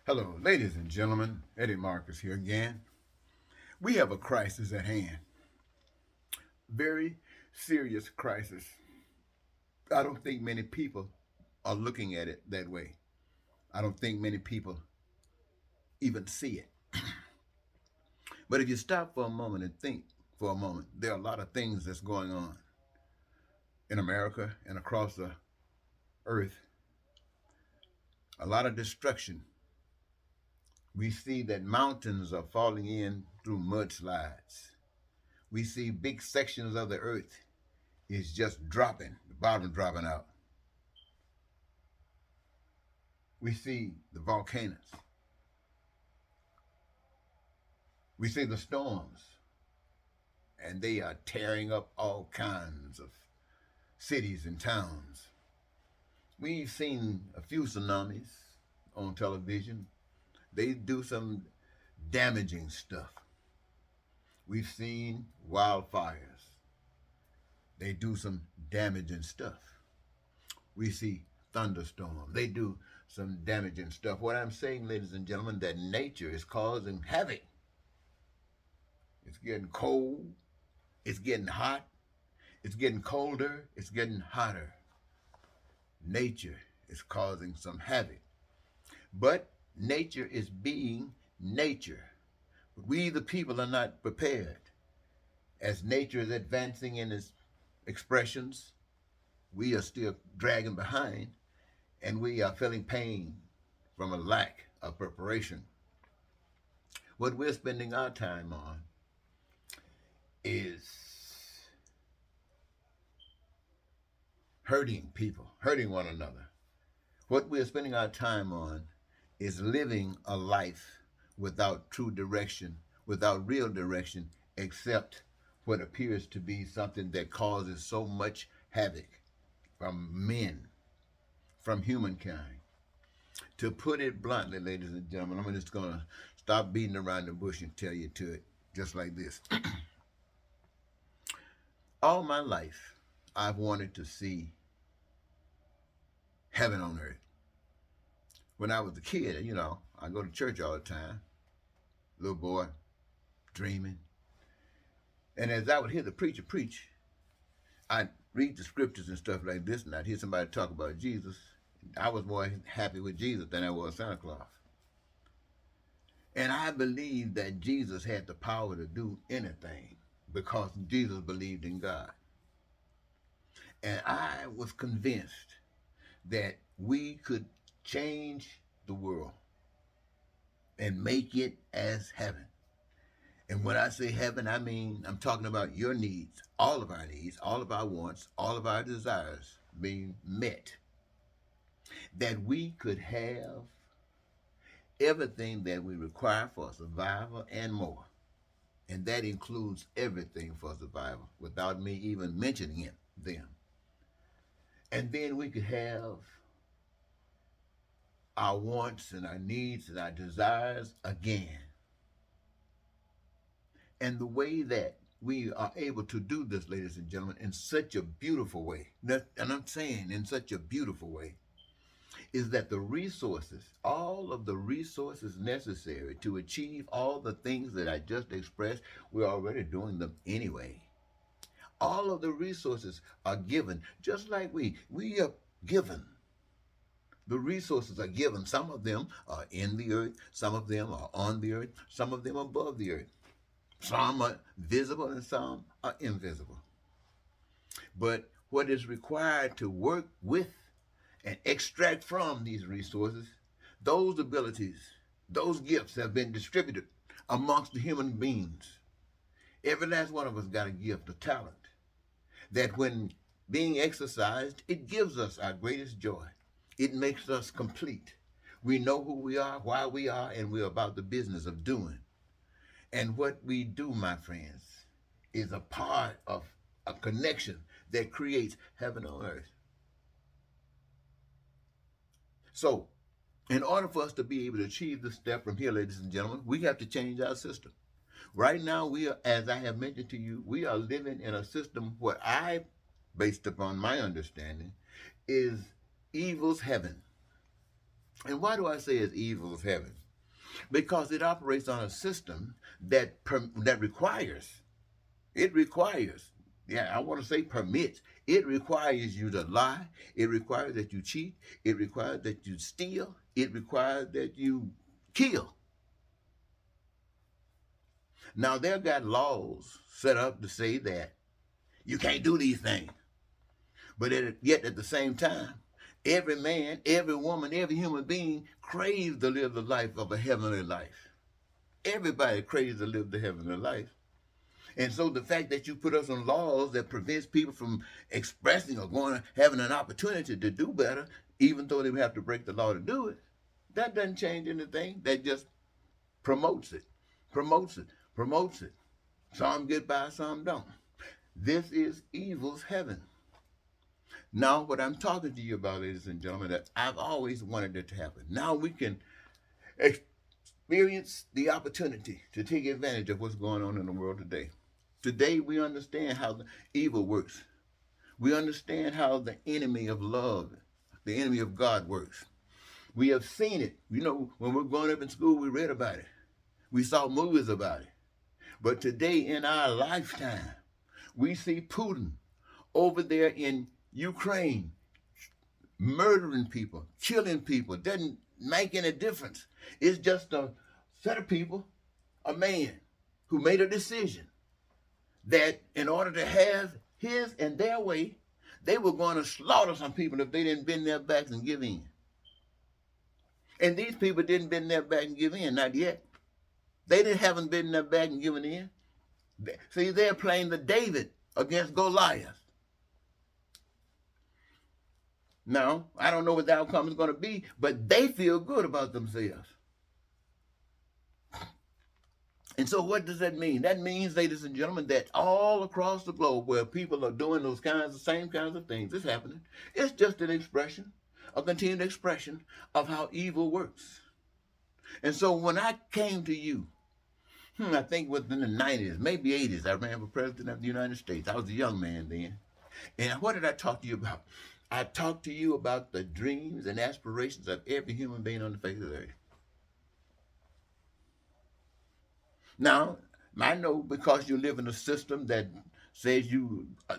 Hello, ladies and gentlemen. Eddie Marcus here again. We have a crisis at hand. Very serious crisis. I don't think many people are looking at it that way. I don't think many people even see it. But if you stop for a moment and think for a moment, there are a lot of things that's going on in America and across the earth. A lot of destruction. We see that mountains are falling in through mudslides. We see big sections of the earth is just dropping, the bottom dropping out. We see the volcanoes. We see the storms, and they are tearing up all kinds of cities and towns. We've seen a few tsunamis on television. They do some damaging stuff. We've seen wildfires. They do some damaging stuff. We see thunderstorms. They do some damaging stuff. What I'm saying, ladies and gentlemen, that nature is causing havoc. It's getting cold. It's getting hot. It's getting colder. It's getting hotter. Nature is causing some havoc. But nature is being nature. But we, the people, are not prepared. As nature is advancing in its expressions, we are still dragging behind, and we are feeling pain from a lack of preparation. What we're spending our time on is hurting people, hurting one another. What we're spending our time on is living a life without true direction, without real direction, except what appears to be something that causes so much havoc from men, from humankind. To put it bluntly, ladies and gentlemen, I'm just going to stop beating around the bush and tell you to it just like this. All my life, I've wanted to see heaven on earth. When I was a kid, I go to church all the time, little boy, dreaming. And as I would hear the preacher preach, I'd read the scriptures and stuff like this, and I'd hear somebody talk about Jesus. I was more happy with Jesus than I was Santa Claus. And I believed that Jesus had the power to do anything because Jesus believed in God. And I was convinced that we could change the world and make it as heaven. And when I say heaven, I mean I'm talking about your needs, all of our wants, all of our desires being met. That we could have everything that we require for survival and more. And that includes everything for survival without me even mentioning them. And then we could have our wants and our needs and our desires again. And the way that we are able to do this, ladies and gentlemen, in such a beautiful way, and I'm saying in such a beautiful way, is that the resources, all of the resources necessary to achieve all the things that I just expressed, we're already doing them anyway. All of the resources are given, just like we are given. The resources are given. Some of them are in the earth, some of them are on the earth, some of them are above the earth. Some are visible and some are invisible. But what is required to work with and extract from these resources, those abilities, those gifts have been distributed amongst the human beings. Every last one of us got a gift, a talent, that when being exercised, it gives us our greatest joy. It makes us complete. We know who we are, why we are, and we're about the business of doing. And what we do, my friends, is a part of a connection that creates heaven on earth. So, in order for us to be able to achieve this step from here, ladies and gentlemen, we have to change our system. Right now, we are, as I have mentioned to you, we are living in a system where I, based upon my understanding, is evil's heaven. And why do I say it's evil of heaven? Because it operates on a system that requires, yeah, I want to say permits. It requires you to lie. It requires that you cheat. It requires that you steal. It requires that you kill. Now, they've got laws set up to say that you can't do these things. But yet at the same time, every man, every woman, every human being craves to live the life of a heavenly life. Everybody craves to live the heavenly life. And so the fact that you put us on laws that prevents people from expressing or having an opportunity to do better, even though they have to break the law to do it, that doesn't change anything. That just promotes it, promotes it, promotes it. Some get by, some don't. This is evil's heaven. Now, what I'm talking to you about, ladies and gentlemen, that I've always wanted it to happen. Now we can experience the opportunity to take advantage of what's going on in the world today. Today, we understand how the evil works. We understand how the enemy of love, the enemy of God works. We have seen it. You know, when we're growing up in school, we read about it. We saw movies about it. But today, in our lifetime, we see Putin over there in Ukraine murdering people, killing people. Doesn't make any difference. It's just a set of people, a man who made a decision that in order to have his and their way, they were going to slaughter some people if they didn't bend their backs and give in. And these people didn't bend their back and give in, not yet. Haven't bent their back and given in. See, they're playing the David against Goliath. Now, I don't know what the outcome is going to be, but they feel good about themselves. And so what does that mean? That means, ladies and gentlemen, that all across the globe where people are doing those same kinds of things, it's happening. It's just an expression, a continued expression of how evil works. And so when I came to you, I think within the 90s, maybe 80s, I ran for president of the United States. I was a young man then. And what did I talk to you about? I talked to you about the dreams and aspirations of every human being on the face of the earth. Now, I know because you live in a system that says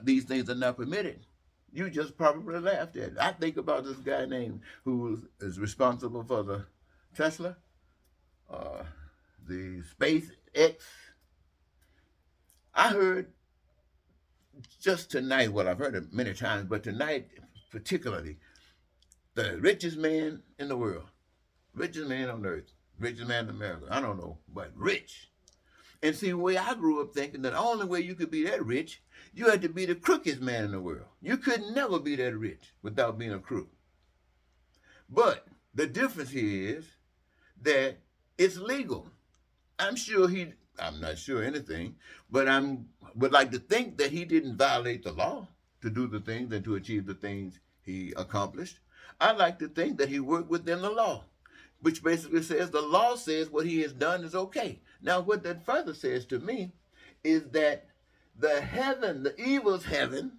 these things are not permitted, you just probably laughed at it. I think about this guy named who is responsible for the Tesla, the SpaceX. I heard just tonight, well, I've heard it many times, but tonight particularly, the richest man in the world, richest man on earth, richest man in America, I don't know, but rich. And see, the way I grew up thinking that the only way you could be that rich, you had to be the crookedest man in the world. You could never be that rich without being a crook. But the difference here is that it's legal. I'm not sure anything, but I would like to think that he didn't violate the law to do the things and to achieve the things he accomplished. I like to think that he worked within the law, which basically says the law says what he has done is okay. Now, what that further says to me is that the evil's heaven,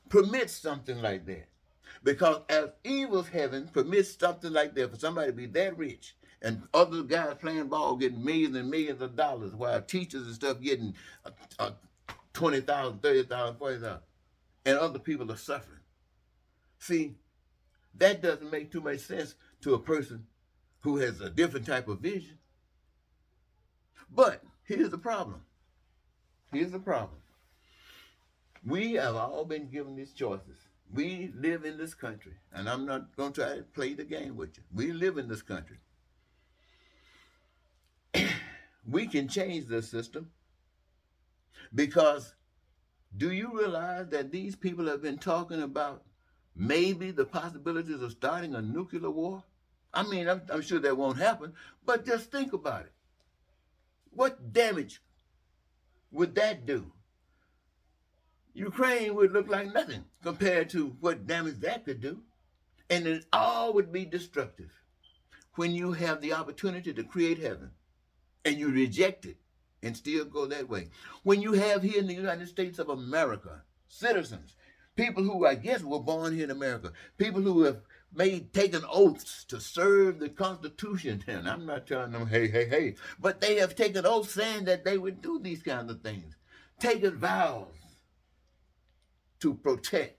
permits something like that. Because as evil's heaven permits something like that for somebody to be that rich, and other guys playing ball getting millions and millions of dollars, while teachers and stuff getting 20,000, 30,000, 40,000, and other people are suffering. See, that doesn't make too much sense to a person who has a different type of vision. But here's the problem. Here's the problem. We have all been given these choices. We live in this country, and I'm not going to try to play the game with you. We live in this country. We can change this system because do you realize that these people have been talking about maybe the possibilities of starting a nuclear war? I mean, I'm sure that won't happen, but just think about it. What damage would that do? Ukraine would look like nothing compared to what damage that could do. And it all would be destructive when you have the opportunity to create heaven and you reject it and still go that way. When you have here in the United States of America, citizens, people who I guess were born here in America, people who have taken oaths to serve the Constitution. And I'm not telling them, hey, hey, hey, but they have taken oaths saying that they would do these kinds of things, taken vows to protect,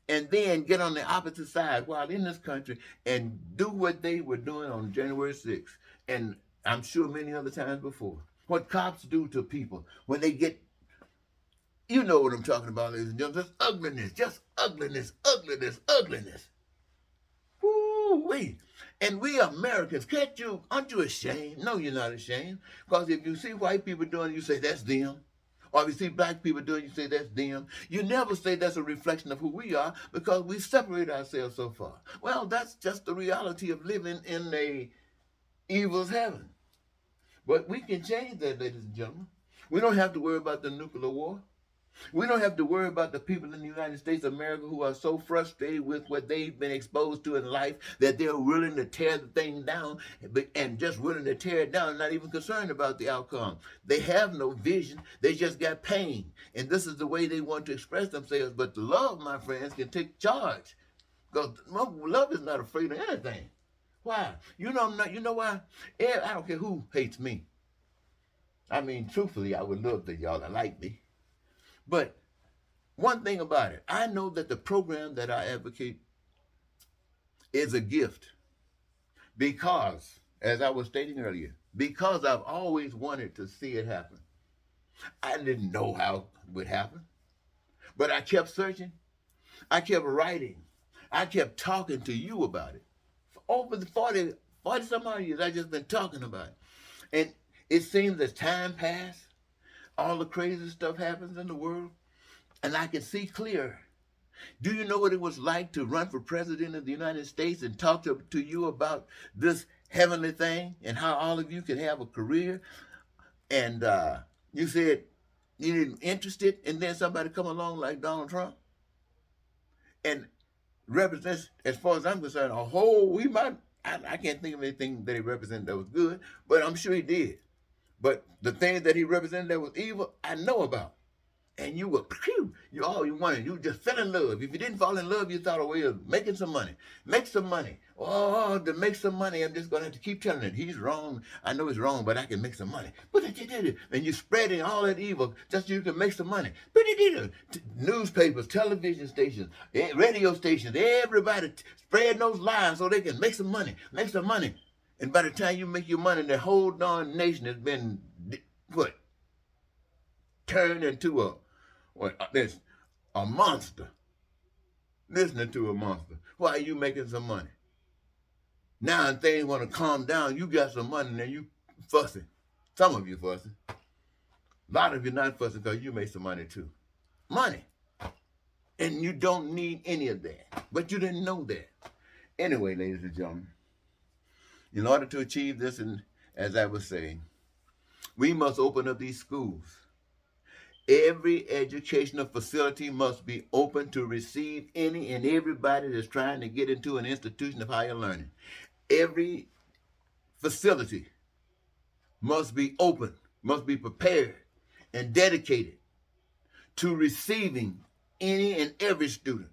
and then get on the opposite side while in this country and do what they were doing on January 6th. And I'm sure many other times before. What cops do to people when they get, you know what I'm talking about, ladies and gentlemen, just ugliness, ugliness, ugliness. Woo-wee. And we Americans, aren't you ashamed? No, you're not ashamed. Because if you see white people doing it, you say, that's them. Or if you see black people doing it, you say, that's them. You never say that's a reflection of who we are because we separate ourselves so far. Well, that's just the reality of living in a evil's heaven. But we can change that, ladies and gentlemen. We don't have to worry about the nuclear war. We don't have to worry about the people in the United States of America who are so frustrated with what they've been exposed to in life that they're willing to tear the thing down and just willing to tear it down, not even concerned about the outcome. They have no vision. They just got pain. And this is the way they want to express themselves. But the love, my friends, can take charge. Because love is not afraid of anything. Why? You know why? I don't care who hates me. I mean, truthfully, I would love that y'all like me. But one thing about it, I know that the program that I advocate is a gift because, as I was stating earlier, because I've always wanted to see it happen. I didn't know how it would happen, but I kept searching. I kept writing. I kept talking to you about it. For over the 40 some odd years, I've just been talking about it. And it seems as time passed, all the crazy stuff happens in the world, and I can see clear. Do you know what it was like to run for president of the United States and talk to you about this heavenly thing and how all of you could have a career? And you said you didn't interested, and then somebody come along like Donald Trump and represents, as far as I'm concerned, a whole, I can't think of anything that he represented that was good, but I'm sure he did. But the things that he represented that was evil, I know about. And you were, all you wanted. You just fell in love. If you didn't fall in love, you thought a way of making some money. Make some money. Oh, to make some money, I'm just going to have to keep telling it. He's wrong. I know he's wrong, but I can make some money. But and you're spreading all that evil just so you can make some money. But newspapers, television stations, radio stations, everybody spreading those lies so they can make some money. Make some money. And by the time you make your money, the whole darn nation has been, turned into a monster. Listening to a monster. Why are you making some money? Now things want to calm down. You got some money and then you fussing. Some of you fussing. A lot of you not fussing because you make some money too. Money. And you don't need any of that. But you didn't know that. Anyway, ladies and gentlemen, in order to achieve this, and as I was saying, we must open up these schools. Every educational facility must be open to receive any and everybody that's trying to get into an institution of higher learning. Every facility must be open, must be prepared and dedicated to receiving any and every student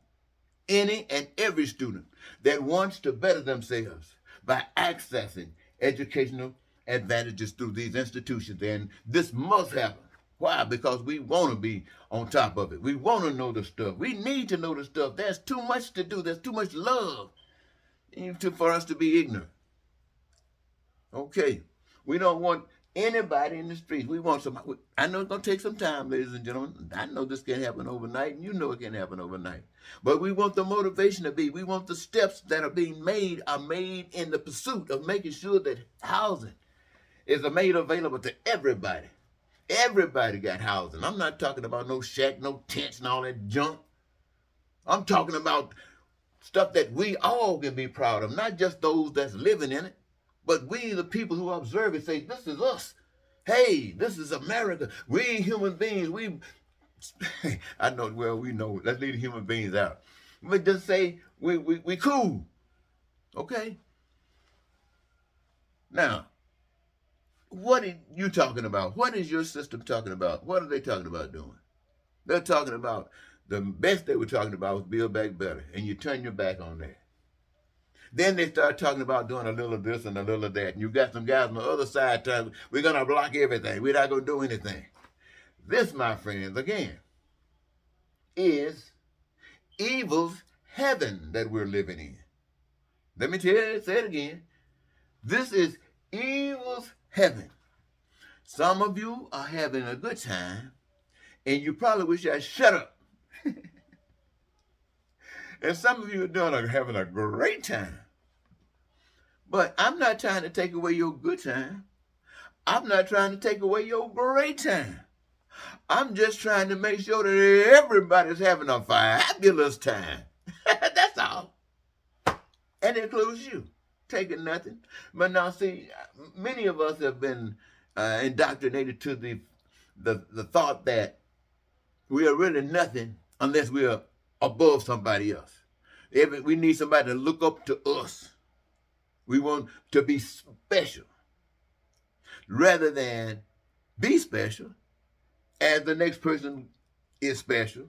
that wants to better themselves by accessing educational advantages through these institutions. And this must happen. Why? Because we want to be on top of it. We want to know the stuff. We need to know the stuff. There's too much to do. There's too much love for us to be ignorant. Okay. We don't want anybody in the streets. We want somebody. I know it's going to take some time, ladies and gentlemen. I know this can't happen overnight, and you know it can't happen overnight. But we want the motivation to be. We want the steps that are being made are made in the pursuit of making sure that housing is made available to everybody. Everybody got housing. I'm not talking about no shack, no tents, and all that junk. I'm talking about stuff that we all can be proud of, not just those that's living in it, but we, the people who observe it, say, this is us. Hey, this is America. We human beings, I know, well, we know, let's leave the human beings out. But just say, we cool. Okay? Now, what are you talking about? What is your system talking about? What are they talking about doing? They're talking about, the best they were talking about was Build Back Better, and you turn your back on that. Then they start talking about doing a little of this and a little of that. And you got some guys on the other side telling, we're going to block everything. We're not going to do anything. This, my friends, again, is evil's heaven that we're living in. Let me tell you, say it again. This is evil's heaven. Some of you are having a good time, and you probably wish I'd shut up. And some of you are having a great time. But I'm not trying to take away your good time. I'm not trying to take away your great time. I'm just trying to make sure that everybody's having a fabulous time. That's all. And it includes you. Taking nothing. But now, see, many of us have been indoctrinated to the thought that we are really nothing unless we are above somebody else. We need somebody to look up to us. We want to be special rather than be special as the next person is special.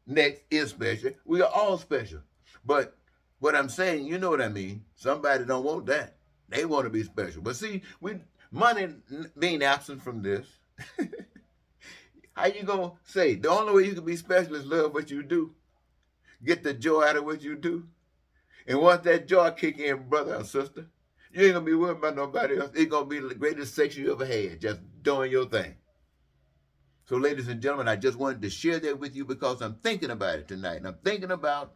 Next is special. We are all special. But what I'm saying, you know what I mean. Somebody don't want that. They want to be special. But see, money being absent from this, how you going to say the only way you can be special is love what you do? Get the joy out of what you do? And once that joy kick in, brother or sister, you ain't going to be worried about nobody else. It's going to be the greatest sex you ever had, just doing your thing. So, ladies and gentlemen, I just wanted to share that with you because I'm thinking about it tonight. And I'm thinking about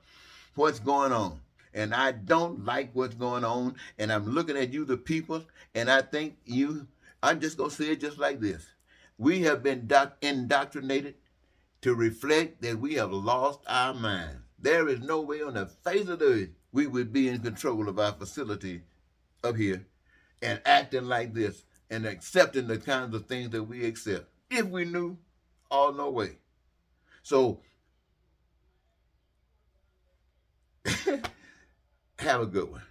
what's going on. And I don't like what's going on. And I'm looking at you, the people, and I think I'm just going to say it just like this. We have been indoctrinated to reflect that we have lost our minds. There is no way on the face of the earth we would be in control of our facility up here and acting like this and accepting the kinds of things that we accept. If we knew, all no way. So, have a good one.